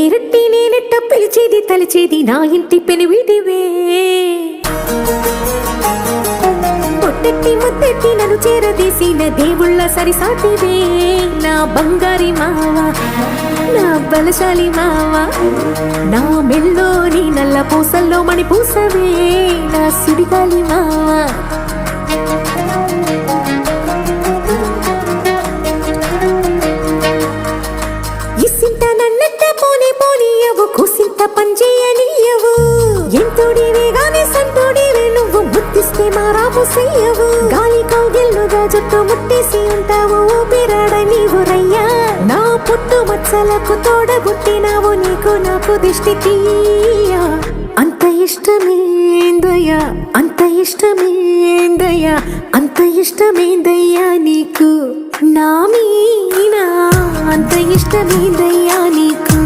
పేరట్టి నేనెట్ట పిలిచేది తలిచేది నా ఇంటి పెనువిటివే పొట్టెట్టి ముద్దెట్టి నన్ను చేరదీసిన దేవుళ్ళ సరిసాటివే నా బంగారి మావా నా బలశాలి మావా నా మెల్లోని నల్ల పూసల్లో మణి పూసవే నా సుడిగాలి మావా ఇసింత నన్నట్ట పోనీ పోనీయవు కుసింత పంచేయనీయవు ఎంతోడివే గాని సంతోడివే నువ్వు ముద్దిస్తే మారాము చెయ్యవు గాలి కౌగిల్లుగా జుట్టు ముట్టేసి ఉంటావు ఊపిరాడ నీవు రయ్యా నా పుట్టు మచ్చలకు తోడబుట్టినావు నీకు నాకు దిష్టి తీయా అంత ఇష్టమేందయ్యా అంత ఇష్టమేందయ్యా అంత ఇష్టమేందయ్యా నీకు నా మీనా అంత ఇష్టమేందయ్యా నీకు